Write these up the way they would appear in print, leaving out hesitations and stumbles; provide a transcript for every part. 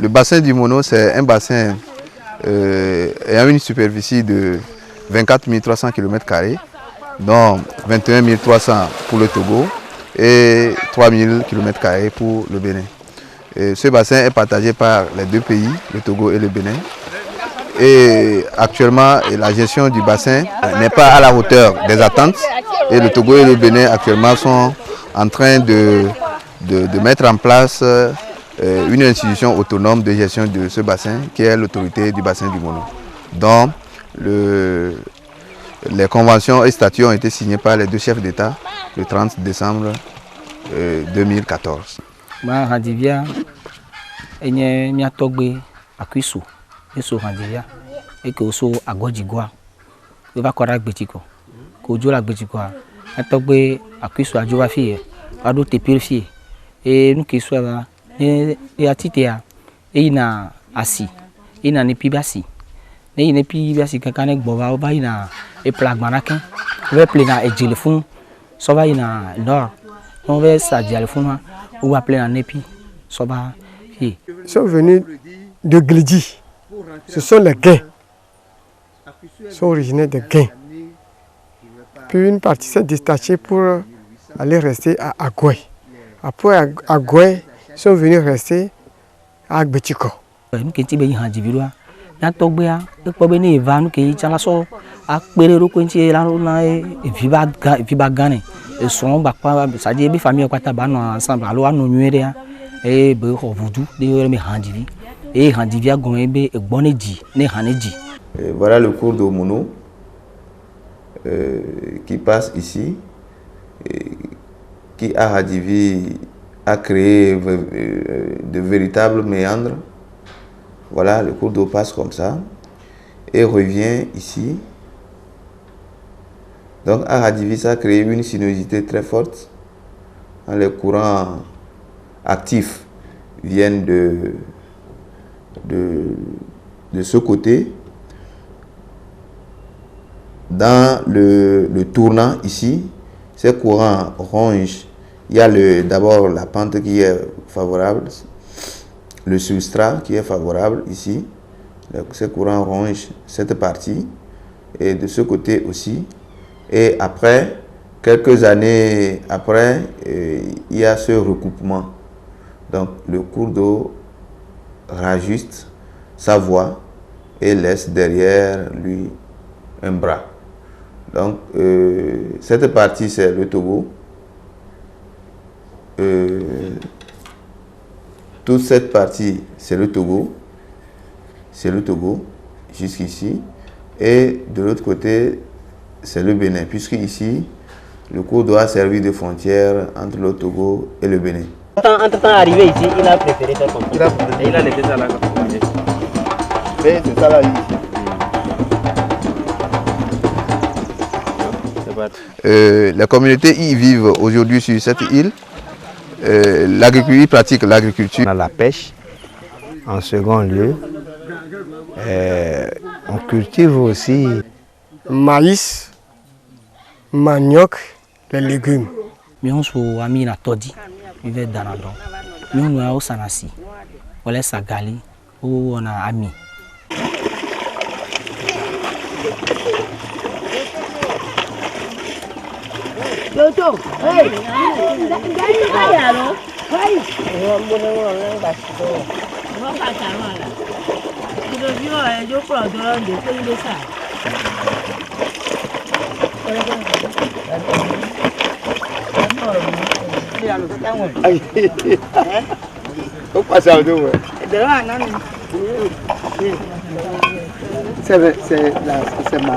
Le bassin du Mono, c'est un bassin ayant une superficie de 24 300 km², dont 21 300 pour le Togo et 3 000 km² pour le Bénin. Et ce bassin est partagé par les deux pays, le Togo et le Bénin. Et actuellement, la gestion du bassin n'est pas à la hauteur des attentes. Et le Togo et le Bénin actuellement sont en train de mettre en place une institution autonome de gestion de ce bassin, qui est l'autorité du bassin du Mono, dont les conventions et statuts ont été signés par les deux chefs d'État le 30 décembre 2014. Et que so agodjigwa e va kora gbetiko ko jola gbetiko a togbe akuso ajowa fi a do te purifier e nu ke so ba e atite a e ina asi ina ni pibasi ne ina pibasi kakane gbo ba ina e plagmana kan ve plena e jelefun so ba ina nord on ve sa jelefun ou va plena nepi so ba fi sont venus de Glidji. Ce sont les gains. Sont originaires de Gain. Puis une partie s'est détachée pour aller rester à Agoué. Après Agoué, ils sont venus rester à Agbetiko. Nous qui sommes en Djibiroua, nous sommes venus à nous qui sommes là, à Pérero, qui là, Viva Gane, et son bakpa, ça dit, les familles qui sont ensemble, alors nous nuire et beaucoup voodoo, des hommes handivie, et handivia gombe et bonedi, ne haneji. Voilà le cours d'eau Mono qui passe ici, qui à Hadivi a créé de véritables méandres. Voilà, le cours d'eau passe comme ça et revient ici. Donc à Hadivi, ça a créé une sinuosité très forte. Les courants actifs viennent de ce côté. Dans le tournant ici, ces courants rongent. Il y a d'abord la pente qui est favorable, le substrat qui est favorable ici. Ces courants rongent cette partie et de ce côté aussi. Et après, quelques années après, il y a ce recoupement. Donc le cours d'eau rajuste sa voie et laisse derrière lui un bras. Donc cette partie c'est le Togo. Toute cette partie c'est le Togo. C'est le Togo jusqu'ici. Et de l'autre côté c'est le Bénin. Puisque ici le cours d'eau a servi de frontière entre le Togo et le Bénin. Entre-temps arrivé ici, il a préféré faire comme ça. Il a laissé ça là. Mais c'est ça là ici. Les communautés y vivent aujourd'hui sur cette île. L'agriculture pratique l'agriculture. On a la pêche en second lieu. On cultive aussi maïs, manioc, les légumes. Mais on se voit à Todi, il va dans la don. Nous nous avons sanasi, on laisse à Gali où on a ami. Toto, hey, c'est ma...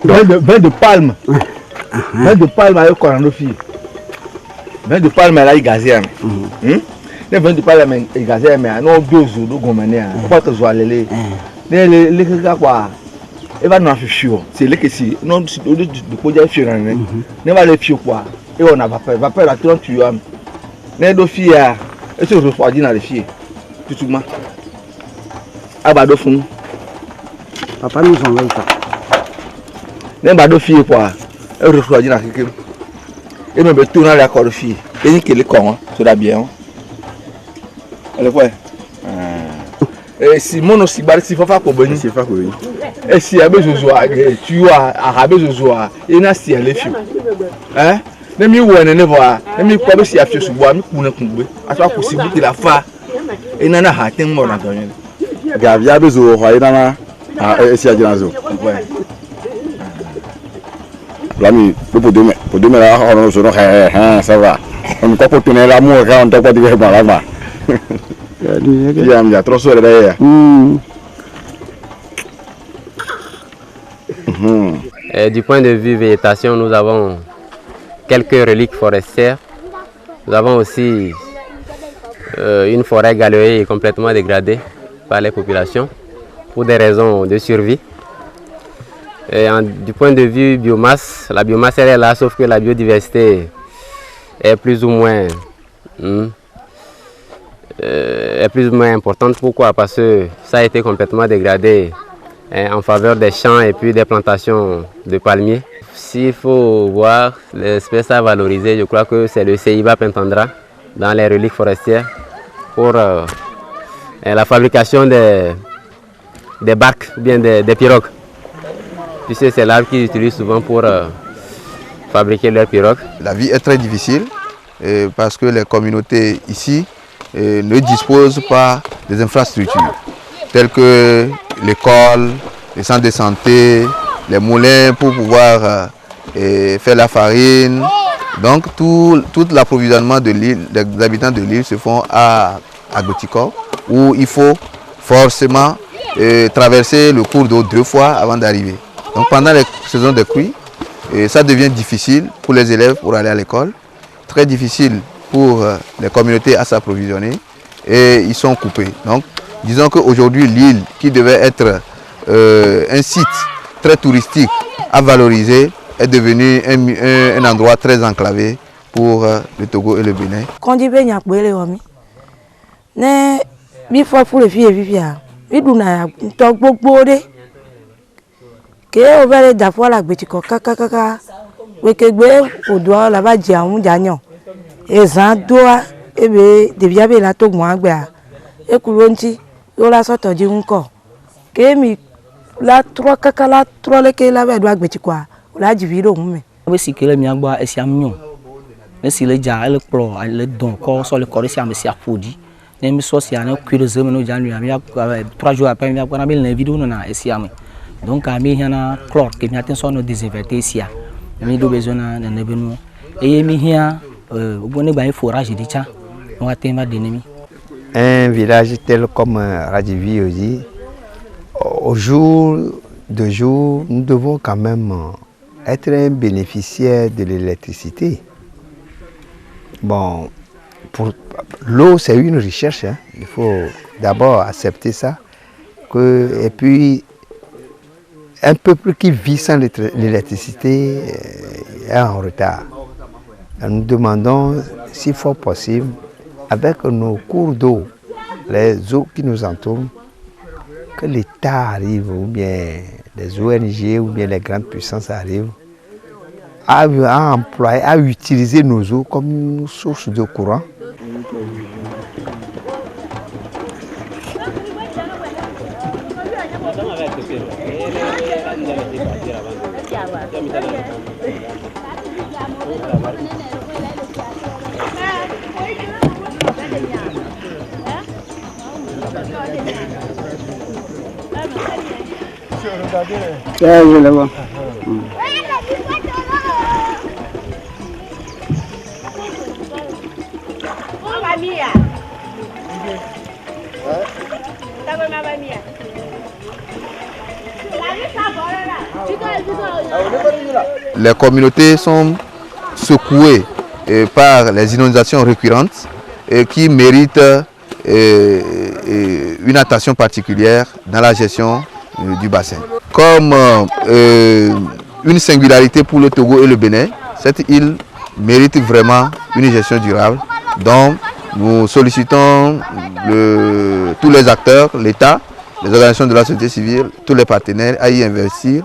Vin de palme. Vin de palme avec coranofi. Vin de palme là il gazé. Ne vin de palme il gazé mais non dozo do gomane a. Pas que zo alele. Ne le quoi. Et va nous afficher. C'est le que si non de projet fier ne va le fier quoi. Et on a va faire la 30 yuan. Ne do fier et se refroidir dans le fier. Tout ma. Abado fun. Papa nous envoie ça. Ne ba do fier quoi. elle refroidit dans quelque chose. Et même tout dans l'accord de fille. Et ni qu'elle est con, ça va bien. Elle voit. Et si mon aussi bari si fafa ko boni. Si fafa ko boni. Et si abe zozo tu vois arabe zozo et na si elle fi. Hein? Ne mi wo ne voir. Ne mi ko be si afio so bo mi ku na kun gbe. Aso ko si bi la fa. Et na ha ten mo na tonye. Gavia be zo ho ina na si ajina zo. Ouais. L'ami, pour demain là, on se dit, ça va. On peut pas tenir l'amour quand on t'a pas dit que là bas. Il y a trop de derrière. Du point de vue végétation, nous avons quelques reliques forestières. Nous avons aussi une forêt galerie complètement dégradée par les populations pour des raisons de survie. Et du point de vue biomasse, la biomasse elle est là, sauf que la biodiversité est plus ou moins importante. Pourquoi? Parce que ça a été complètement dégradé en faveur des champs et puis des plantations de palmiers. S'il faut voir l'espèce à valoriser, je crois que c'est le Ceiba pentandra dans les reliques forestières pour la fabrication des barques ou bien des pirogues. Puisque c'est l'arbre qu'ils utilisent souvent pour fabriquer leurs pirogues. La vie est très difficile parce que les communautés ici ne disposent pas des infrastructures telles que l'école, les centres de santé, les moulins pour pouvoir faire la farine. Donc tout l'approvisionnement de l'île, des habitants de l'île se font à Agbotikor, où il faut forcément traverser le cours d'eau 2 fois avant d'arriver. Donc pendant les saisons de pluie, ça devient difficile pour les élèves pour aller à l'école, très difficile pour les communautés à s'approvisionner et ils sont coupés. Donc disons qu'aujourd'hui l'île qui devait être un site très touristique à valoriser est devenu un endroit très enclavé pour le Togo et le Bénin. Que o vele da fois la Agbotikor kaka we ke gbe odo la ba je awun janyan ezan doa ebe devia be la to gbon agbe a e kuro nti yo la soto ji nko ke mi la 3 kaka la 3 le ke la be do Agbotikor o la jivi ro hun me we sikele mi agba esi amnyon me si le ja ele pro le don ko so le kore si am si afodi ne mi so si an ku de zeme no janu am ya 3 jours après mi agba na be le vidéo no na esi am. Donc, il y a un chlore qui a été désinfecté ici. Il y a besoin de nous. Et il y a un forage de ça. Un village tel comme Radjivi aussi, au jour de jour, nous devons quand même être un bénéficiaire de l'électricité. Bon, pour l'eau, c'est une recherche. Hein. Il faut d'abord accepter ça. Et puis, un peuple qui vit sans l'électricité est en retard. Nous demandons, s'il faut possible, avec nos cours d'eau, les eaux qui nous entourent, que l'État arrive, ou bien les ONG, ou bien les grandes puissances arrivent, à employer, à utiliser nos eaux comme une source de courant. Les communautés sont secouées par les inondations récurrentes qui méritent une attention particulière dans la gestion du bassin. Comme une singularité pour le Togo et le Bénin, cette île mérite vraiment une gestion durable. Donc nous sollicitons tous les acteurs, l'État, les organisations de la société civile, tous les partenaires à y investir,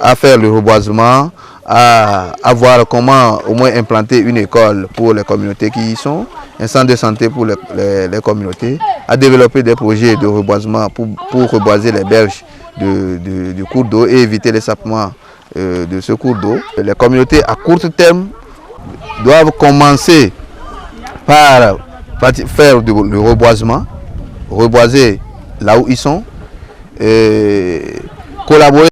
à faire le reboisement, à voir comment au moins implanter une école pour les communautés qui y sont, un centre de santé pour les communautés, à développer des projets de reboisement pour reboiser les berges du cours d'eau et éviter l'échappement de ce cours d'eau. Les communautés à court terme doivent commencer par faire le reboisement, reboiser là où ils sont, collaborer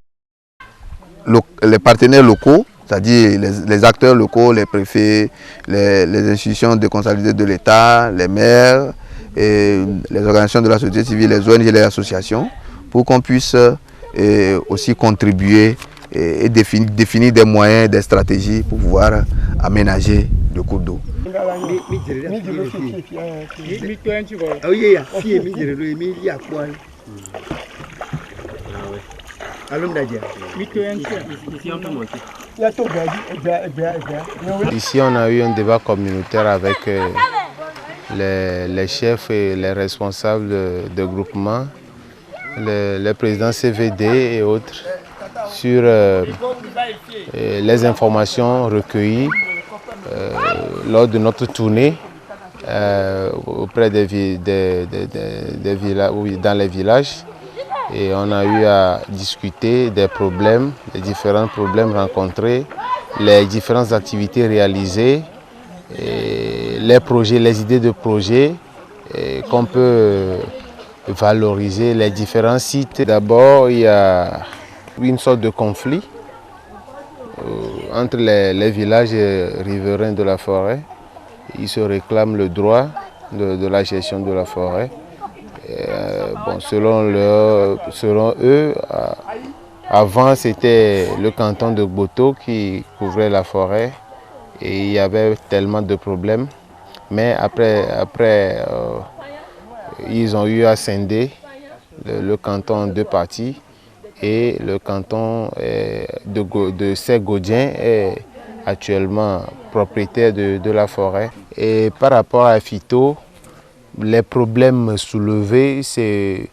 avec les partenaires locaux, c'est-à-dire les acteurs locaux, les préfets, les institutions déconcentrées de l'État, les maires, et les organisations de la société civile, les ONG et les associations, pour qu'on puisse aussi contribuer et définir des moyens, des stratégies pour pouvoir aménager le cours d'eau. Ici, on a eu un débat communautaire avec les chefs et les responsables de groupement, les présidents CVD et autres, sur les informations recueillies lors de notre tournée auprès dans les villages. Et on a eu à discuter des problèmes, les différents problèmes rencontrés, les différentes activités réalisées, et les projets, les idées de projets qu'on peut valoriser, les différents sites. D'abord, il y a une sorte de conflit entre les villages riverains de la forêt. Ils se réclament le droit de la gestion de la forêt. Selon eux, avant c'était le canton de Gboto qui couvrait la forêt et il y avait tellement de problèmes. Mais après ils ont eu à scinder le canton en deux parties et le canton de Séggodien est actuellement propriétaire de la forêt. Et par rapport à Fito, les problèmes soulevés, c'est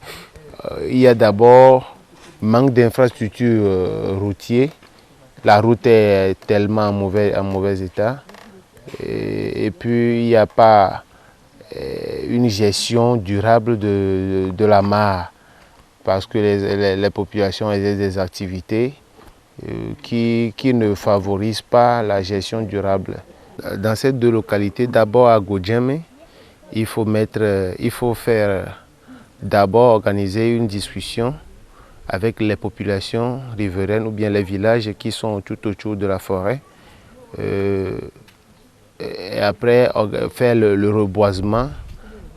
il y a d'abord manque d'infrastructures routières. La route est tellement en mauvais état. Et puis il n'y a pas une gestion durable de la mare parce que les populations ont des activités qui ne favorisent pas la gestion durable. Dans ces deux localités, d'abord à Godjeme, il faut d'abord organiser une discussion avec les populations riveraines ou bien les villages qui sont tout autour de la forêt. Et après faire le reboisement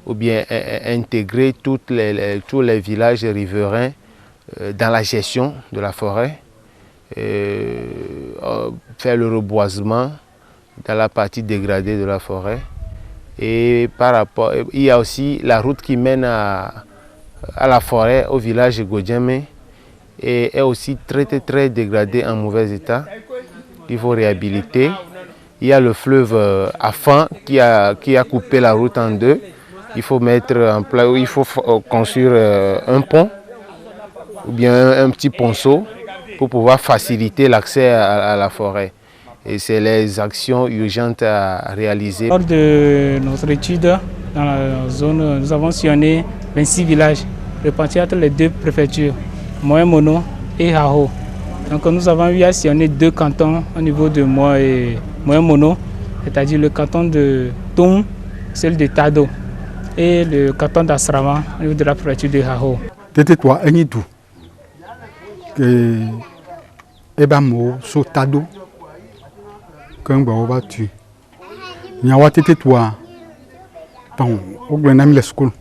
ou bien intégrer tous les villages riverains dans la gestion de la forêt. Faire le reboisement dans la partie dégradée de la forêt. Et par rapport, il y a aussi la route qui mène à la forêt, au village de Godjeme, et est aussi très dégradée, en mauvais état. Il faut réhabiliter. Il y a le fleuve Afan qui a coupé la route en deux. Il faut mettre en place, il faut construire un pont ou bien un petit ponceau pour pouvoir faciliter l'accès à la forêt. Et c'est les actions urgentes à réaliser. Lors de notre étude dans la zone, nous avons sillonné 26 villages répartis entre les deux préfectures, Moyen-Mono et Haho. Donc nous avons eu à sillonner deux cantons au niveau de Moyen-Mono, c'est-à-dire le canton de Toum, celui de Tado, et le canton d'Asrama au niveau de la préfecture de Haho. Tais-toi, Enidou, que Ebamo, so Tado, qu'un baoba tu. Nyawa tais-toi, bon, au Grenam les school.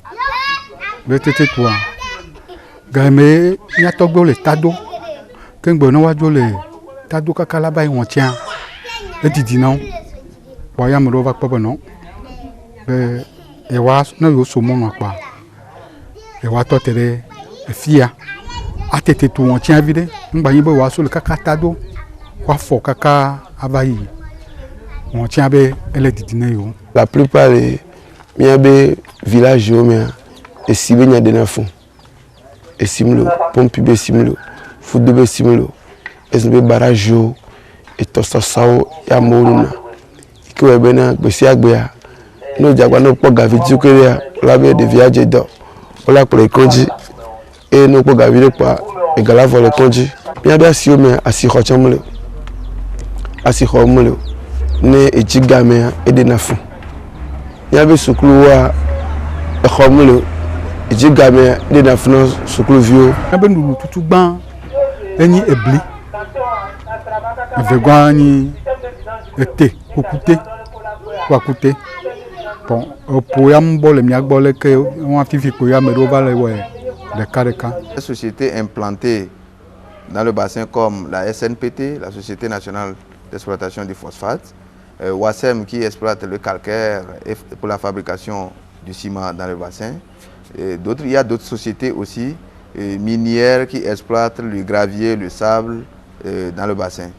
Tais-toi, Gamé, Yatogo le Tado, qu'un bonoajo le Tado Kakalaba et on tient. Et dit non, voyons le va pas bon. Et was no yo so mon quoi. Et wa totere fia. A tete tout on tient vide. Ngba yin bo wa so le kaka Tado. Wa fo kaka abayi. On tient be ele didine yo. La plupart des miabe villages yo mais et si benya de na fond. Et simlo, pompe be simlo, foot be simlo. Et ce barrage yo itɔsɔsawo ya amewo nuna ke wɔe bena gbe sia gbea ne wòdze no kpɔ gavi dzi keɖea la be ɖevia dze dɔ wola kplɔ kɔdzi eye ne wokpɔ gavi ɖe kpɔa egala vɔ le kɔdzi. Míabe asiwo me asixɔ tsɛ mele o asixɔ mele o ne edzi gamea eɖena fu. Míabe sukuluwoa exɔ mele o edzi gamea eɖena fu na sukuluviwo. Míabe nuɖututu gbã enyi ebli evegɔa nyi ete kukute wakute bon epo ya mbɔ le mia gbɔ leke wɔn afifi ko ya me ɖewo va le wɔe ɖeka. Les sociétés implantées dans le bassin comme la SNPT, la Société nationale d'exploitation du phosphate, Wassem qui exploite le calcaire pour la fabrication du ciment dans le bassin. Il y a d'autres sociétés aussi minières qui exploitent le gravier, le sable dans le bassin.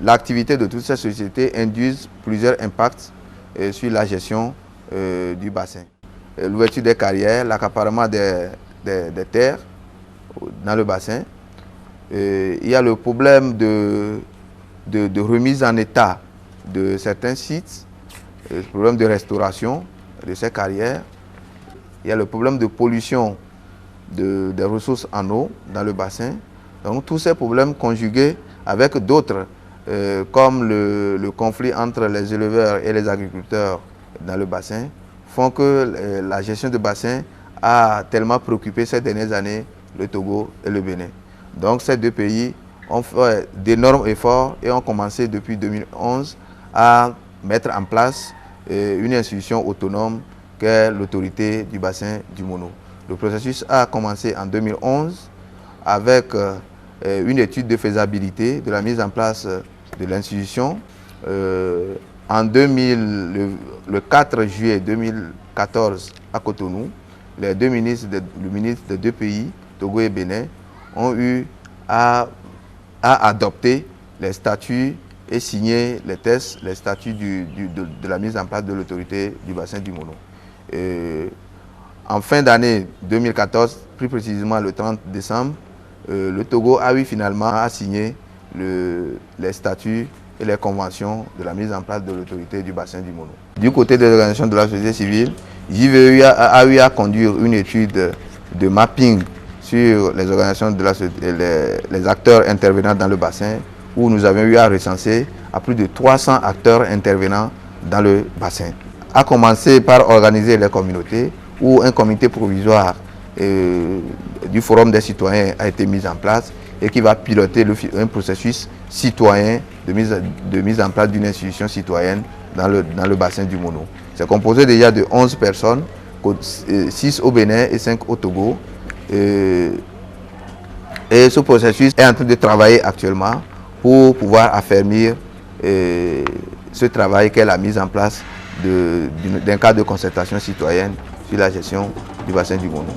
L'activité de toutes ces sociétés induit plusieurs impacts sur la gestion du bassin. L'ouverture des carrières, l'accaparement des terres dans le bassin. Il y a le problème de remise en état de certains sites, le problème de restauration de ces carrières. Il y a le problème de pollution des ressources en eau dans le bassin. Donc tous ces problèmes conjugués avec d'autres, comme le conflit entre les éleveurs et les agriculteurs dans le bassin, font que la gestion du bassin a tellement préoccupé ces dernières années le Togo et le Bénin. Donc ces deux pays ont fait d'énormes efforts et ont commencé depuis 2011 à mettre en place une institution autonome qu'est l'autorité du bassin du Mono. Le processus a commencé en 2011 avec une étude de faisabilité de la mise en place de l'institution. En 2000, le 4 juillet 2014 à Cotonou, les deux ministres, le ministre des deux pays, Togo et Bénin, ont eu à adopter les statuts et signer les tests, les statuts de la mise en place de l'autorité du bassin du Mono. En fin d'année 2014, plus précisément le 30 décembre, le Togo a eu finalement à signer les statuts et les conventions de la mise en place de l'autorité du bassin du Mono. Du côté des organisations de la société civile, JVE a eu à conduire une étude de mapping sur les organisations de la société, les acteurs intervenant dans le bassin, où nous avions eu à recenser à plus de 300 acteurs intervenant dans le bassin. A commencer par organiser les communautés, où un comité provisoire du Forum des citoyens a été mis en place et qui va piloter un processus citoyen de mise en place d'une institution citoyenne dans le bassin du Mono. C'est composé déjà de 11 personnes, 6 au Bénin et 5 au Togo. Et ce processus est en train de travailler actuellement pour pouvoir affermir ce travail qu'est la mise en place d'un cadre de concertation citoyenne sur la gestion du bassin du Mono.